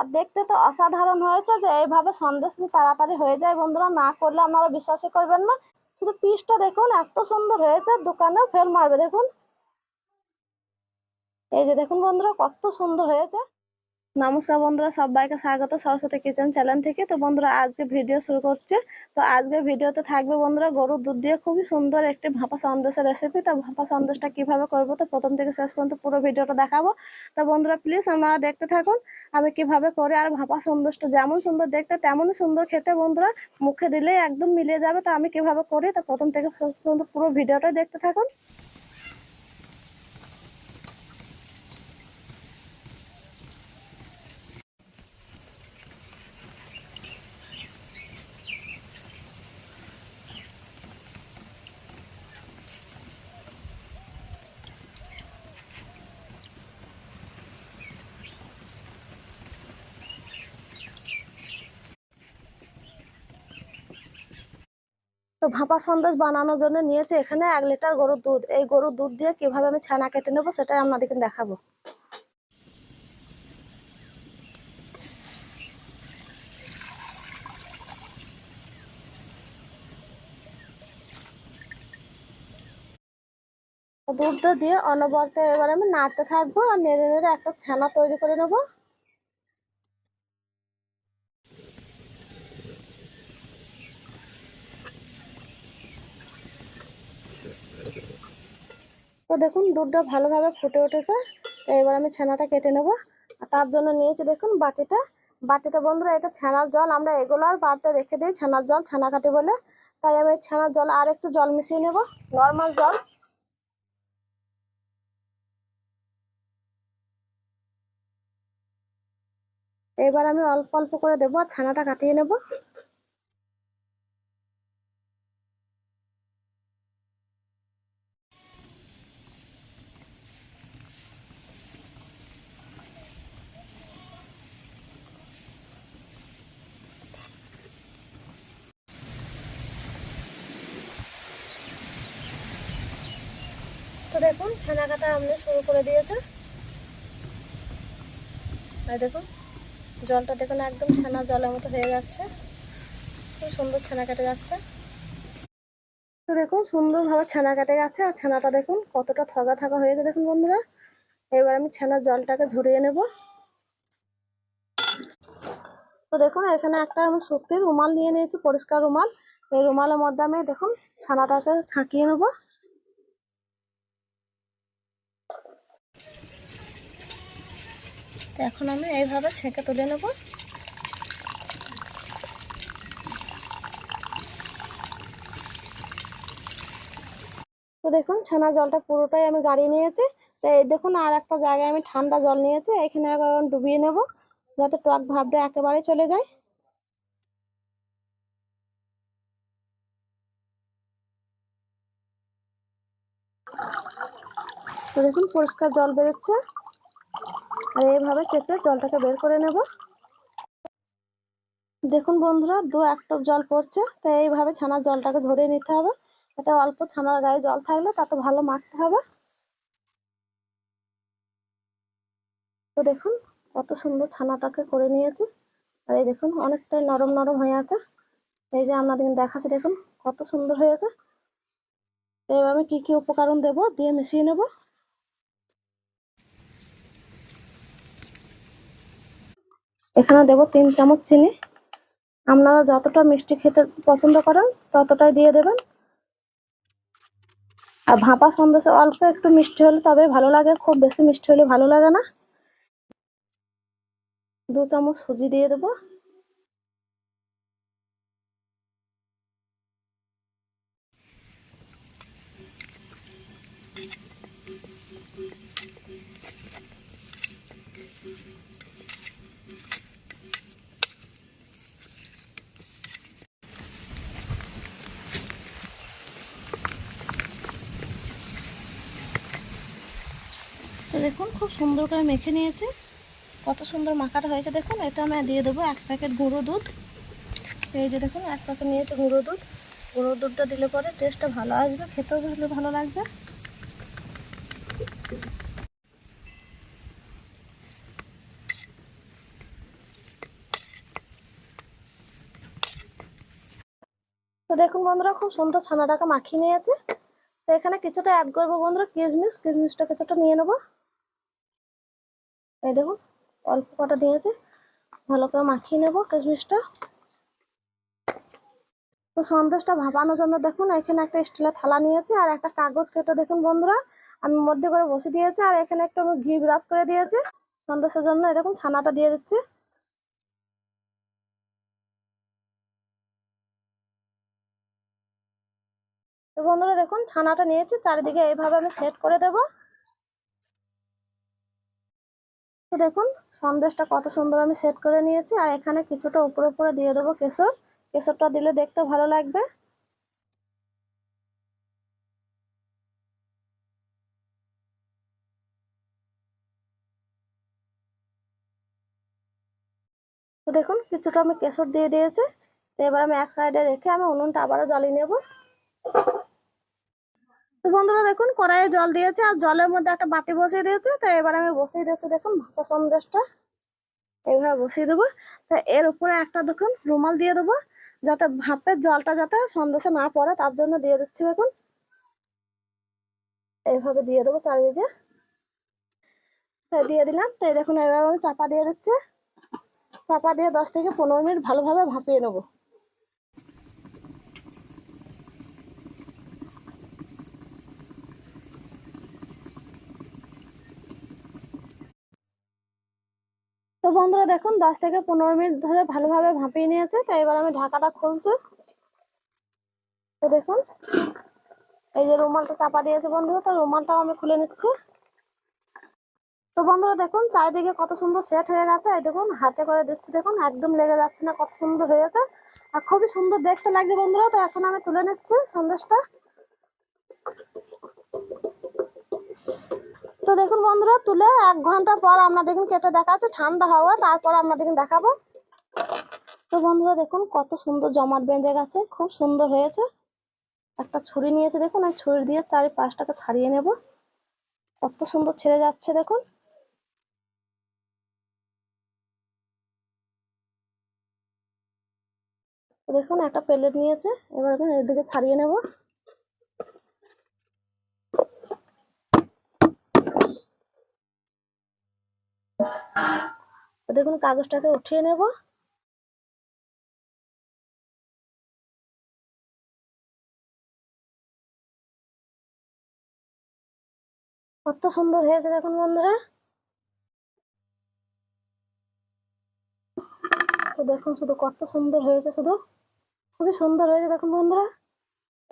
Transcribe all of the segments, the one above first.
আর দেখতে তো অসাধারণ হয়েছে। যে এইভাবে সন্দেশ তাড়াতাড়ি হয়ে যায় বন্ধুরা, না করলে আপনারা বিশ্বাসই করবেন না। শুধু পিসটা দেখুন এত সুন্দর হয়েছে, দোকানে ফেল মারবে। দেখুন, এই যে দেখুন বন্ধুরা কত সুন্দর হয়েছে। নমস্কার বন্ধুরা, সবাইকে স্বাগত সরস্বতী কিচেন চ্যানেল থেকে। তো বন্ধুরা আজকে ভিডিও শুরু করছে। তো আজকে ভিডিওতে থাকবে বন্ধুরা গরুর দুধ দিয়ে খুবই সুন্দর একটি ভাপা সন্দেশের রেসিপি। তো ভাপা সন্দেশটা কিভাবে করবো তো প্রথম থেকে শেষ পর্যন্ত পুরো ভিডিওটা দেখাবো। তো বন্ধুরা প্লিজ আপনারা দেখতে থাকুন আমি কিভাবে করি। আর ভাপা সন্দেশটা যেমন সুন্দর দেখতে তেমনই সুন্দর খেতে বন্ধুরা, মুখে দিলেই একদম মিলিয়ে যাবে। তো আমি কিভাবে করি তো প্রথম থেকে শেষ পর্যন্ত পুরো ভিডিওটাই দেখতে থাকুন। তো ভাপা সন্দেশ বানানোর জন্য নিয়েছি এখানে 1 লিটার গরুর দুধ। এই গরুর দুধ দিয়ে কিভাবে আমি ছানা কেটে নেবো সেটাই আপনাদেরকে দেখাবো। দুধটা দিয়ে অনবরত এবার আমি নাড়তে থাকবো আর নেড়ে নেড়ে একটা ছানা তৈরি করে নেবো। তো দেখুন দুধটা ভালোভাবে ফুটে উঠেছে। তো এবার আমি ছানাটা কেটে নেবো। আর তার জন্য নিয়েছি দেখুন বাটিতে। বাটিতে বন্ধুরা এটা ছানার জল, আমরা এগুলো আর বাড়িতে রেখে দিই ছানার জল ছানা কাটি বলে। তাই আমি ছানার জল আর একটু জল মিশিয়ে নেবো, নর্মাল জল। এবার আমি অল্প অল্প করে দেবো আর ছানাটা কাটিয়ে নেবো। তো দেখুন ছানা কাটা আমি শুরু করে দিয়েছে। আর দেখুন জলটা দেখুন একদম ছানা জলের মতো হয়ে যাচ্ছে, খুব সুন্দর ছানা কেটে যাচ্ছে। তো দেখুন সুন্দরভাবে ছানা কেটে গেছে। আর ছানাটা দেখুন কতটা থগা থাকা হয়েছে দেখুন বন্ধুরা। এবার আমি ছানার জলটাকে ঝরিয়ে নেব। তো দেখুন এখানে একটা আমি সুতির রুমাল নিয়ে নিয়েছি, পরিষ্কার রুমাল। এই রুমালের মধ্যে আমি দেখুন ছানাটাকে ছাঁকিয়ে নেব। এখন আমি এইভাবে ছেঁকে তুলে নেব। তো দেখুন ছানা জলটা পুরোটাই আমি গাড়িয়ে নিয়েছি। তো এই দেখুন আর একটা জায়গায় আমি ঠান্ডা জল নিয়েছি, এখানে আবার ডুবিয়ে নেব যাতে টক ভাবটা একেবারে চলে যায়। তো দেখুন পরিষ্কার জল বেরোচ্ছে। আর এইভাবে চেপে জলটাকে বের করে নেব। দেখুন বন্ধুরা 2-1 টোপ জল পড়ছে। তো এইভাবে ছানার জলটাকে ঝরিয়ে নিতে হবে। এতে অল্প ছানার গায়ে জল থাকলে তাতে ভালো মাখতে হবে। তো দেখুন কত সুন্দর ছানাটাকে করে নিয়েছি। আর এই দেখুন অনেকটাই নরম নরম হয়ে আছে। এই যে আপনাদের দেখাচ্ছি দেখুন কত সুন্দর হয়েছে। তো এবার আমি কি কি উপকরণ দেব দিয়ে মিশিয়ে নেব। এখানে দেব 3 চামচ চিনি। আপনারা যতটা মিষ্টি খেতে পছন্দ করেন ততটাই দিয়ে দেবেন। আর ভাপা সন্দেশে অল্প একটু মিষ্টি হলে তবে ভালো লাগে, খুব বেশি মিষ্টি হলে ভালো লাগে না। 2 চামচ সুজি দিয়ে দেবো। তো দেখুন খুব সুন্দর করে মেখে নিয়েছি। কত সুন্দর মাখাটা হয়েছে দেখুন। এটা আমি দিয়ে দেবো 1 প্যাকেট গুঁড়ো দুধ। এই যে দেখুন 1 প্যাকেট নিয়েছি গুঁড়ো দুধ। গুঁড়ো দুধটা দিলে পরে টেস্টটা ভালো আসবে, খেতেও ভালো লাগবে। দেখুন বন্ধুরা খুব সুন্দর ছানাটাকে মাখিয়ে নিয়েছে। তো এখানে কিছুটা অ্যাড করবো বন্ধুরা কিশমিশটা কিছুটা নিয়ে নেবো। এই দেখুন অল্প কটা দিয়েছে, ভালো করে মাখিয়ে নেবো কিশমিশটা। তো সন্দেশটা ভাপানোর জন্য দেখুন এখানে একটা স্টিলের থালা নিয়েছি আর একটা কাগজ কেটে দেখুন বন্ধুরা আমি মধ্যে করে বসে দিয়েছি, আর এখানে একটু আমি ঘি ব্রাশ করে দিয়েছি সন্দেশের জন্য। এই দেখুন ছানাটা দিয়ে দিচ্ছি। তো বন্ধুরা দেখুন ছানাটা নিয়েছি, চারিদিকে এইভাবে আমি সেট করে দেব। তো দেখুন সন্দেশটা কত সুন্দর আমি সেট করে নিয়েছি, আর এখানে কিছুটা উপরে উপরে দিয়ে দেবো কেশর। কেশরটা দিলে দেখতে ভালো লাগবে। তো দেখুন কিছুটা আমি কেশর দিয়ে দিয়েছি। তো এবার আমি এক সাইডে রেখে আমি উনুনটা আবারও জ্বালিয়ে নেব। তো বন্ধুরা দেখুন কড়াইয়ে জল দিয়েছে আর জলের মধ্যে একটা বাটি বসিয়ে দিয়েছে। তো এবার আমি বসিয়ে দিচ্ছি দেখুন ভাপা সন্দেশটা এইভাবে বসিয়ে দেবো। তো এর উপরে একটা দেখুন রুমাল দিয়ে দেবো, যাতে ভাপের জলটা যাতে সন্দেশে না পড়ে তার জন্য দিয়ে দিচ্ছি। দেখুন এইভাবে দিয়ে দেবো চারিদিকে। দিয়ে দিলাম। তো দেখুন এবার আমি চাপা দিয়ে দিচ্ছি। চাপা দিয়ে 10 থেকে 15 মিনিট ভালোভাবে ভাপিয়ে নেবো। তো বন্ধুরা দেখুন 10 থেকে 15 মিনিট ধরে ভালোভাবে ভাপিয়ে নিয়েছে। তো এবার আমি ঢাকাটা খুলছি। তো দেখুন এই যে রুমালটা চাপা দিয়েছে বন্ধুরা, তো রুমালটাও আমি খুলে নিচ্ছি। তো বন্ধুরা দেখুন চারিদিকে কত সুন্দর সেট হয়ে গেছে। এই দেখুন হাতে করে দিচ্ছি, দেখুন একদম লেগে যাচ্ছে না, কত সুন্দর হয়েছে আর খুবই সুন্দর দেখতে লাগছে বন্ধুরা। তো এখন আমি তুলে নিচ্ছি সন্দেশটা। তো দেখুন বন্ধুরা তুলে 1 ঘন্টা পর আপনাদের কেটে দেখাচ্ছে, ঠান্ডা হওয়া তারপর আপনাদের দেখাবো। তো বন্ধুরা দেখুন কত সুন্দর জমাট বেঁধে গেছে, খুব সুন্দর হয়েছে। একটা ছুরি নিয়েছে দেখুন, এই ছুরি দিয়ে চারিপাশটাকে ছাড়িয়ে নেব। কত সুন্দর ছেড়ে যাচ্ছে দেখুন। দেখুন একটা প্লেট নিয়েছে, এবার এখন এর দিকে ছাড়িয়ে নেব। দেখুন কাগজটাকে উঠিয়ে নেব। কত সুন্দর হয়েছে দেখুন বন্ধুরা। তো দেখুন শুধু কত সুন্দর হয়েছে, শুধু খুবই সুন্দর হয়েছে দেখুন বন্ধুরা।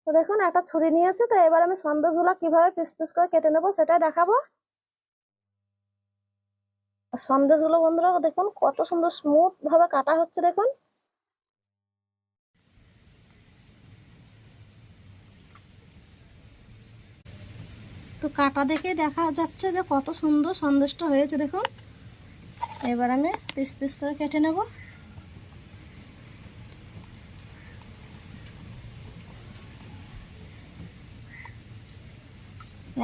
তো দেখুন একটা ছুরি নিয়েছে। তো এবার আমি সন্দেশগুলো কিভাবে পিস পিস করে কেটে নেবো সেটাই দেখাবো। সন্দেশগুলো বন্ধুরা দেখুন কত সুন্দর স্মুথ ভাবে কাটা হচ্ছে দেখুন। তো কাটা দেখে দেখা যাচ্ছে যে কত সুন্দর সন্দেশটা হয়েছে দেখুন। এবার আমি পিস পিস করে কেটে নেব।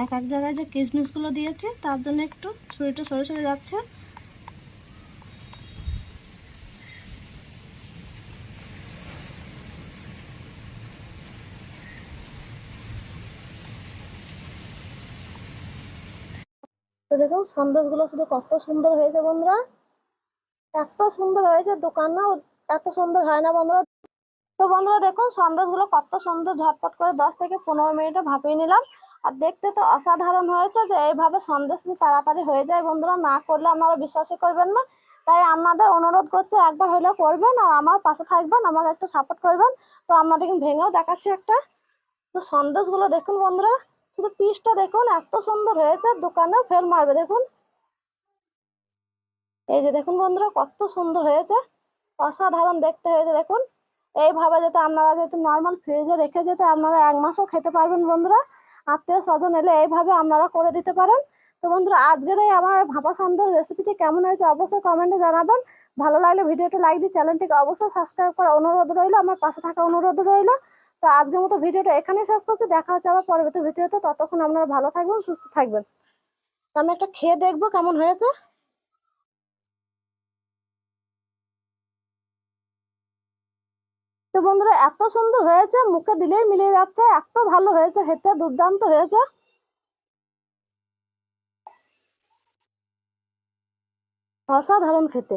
এক এক জায়গায় যে কিশমিশগুলো দিয়েছে তার জন্য একটু ছুরিটা সরে সরে যাচ্ছে। তো দেখুন সন্দেশগুলো শুধু কত সুন্দর হয়েছে বন্ধুরা, এত সুন্দর হয়েছে দোকানেও এত সুন্দর হয় না বন্ধুরা। তো বন্ধুরা দেখুন সন্দেশগুলো কত সুন্দর ঝটপট করে 10 থেকে 15 মিনিটে ভাপিয়ে নিলাম। আর দেখতে তো অসাধারণ হয়েছে, যে এইভাবে সন্দেশ তাড়াতাড়ি হয়ে যায় বন্ধুরা, না করলে আপনারা বিশ্বাসই করবেন না। তাই আপনাদের অনুরোধ করছে একবার হলেও করবেন আর আমার পাশে থাকবেন, আমাকে একটু সাপোর্ট করবেন। তো আপনাদেরকে ভেঙেও দেখাচ্ছি একটা। তো সন্দেশগুলো দেখুন বন্ধুরা, শুধু পিসটা দেখুন এত সুন্দর হয়েছে, দোকানেও ফেল মারবে দেখুন। এই যে দেখুন বন্ধুরা কত সুন্দর হয়েছে, অসাধারণ দেখতে হয়েছে দেখুন। এইভাবে যাতে আপনারা যাতে নর্মাল ফ্রিজে রেখে যেতে আপনারা 1 মাসও খেতে পারবেন বন্ধুরা। আত্মীয় স্বজন এলে এইভাবে আপনারা করে দিতে পারেন। তো বন্ধুরা আজকের এই আমার ভাপা সন্দেশ রেসিপিটি কেমন হয়েছে অবশ্যই কমেন্টে জানাবেন। ভালো লাগলে ভিডিওটি লাইক দিয়ে চ্যানেলটিকে অবশ্যই সাবস্ক্রাইব করার অনুরোধ রইল, আমার পাশে থাকা অনুরোধ রইল। তো আজকের মতো ভিডিওটা এখানেই শেষ করছি, দেখা হচ্ছে আবার পরবর্তী ভিডিওতে। ততক্ষণ আপনারা ভালো থাকবেন, সুস্থ থাকবেন। তো আমি একটা খেয়ে দেখবো কেমন হয়েছে। তো বন্ধুরা এত সুন্দর হয়েছে, মুখে দিলেই মিলিয়ে যাচ্ছে, এত ভালো হয়েছে খেতে, দুর্দান্ত হয়েছে। অসাধারণ খেতে।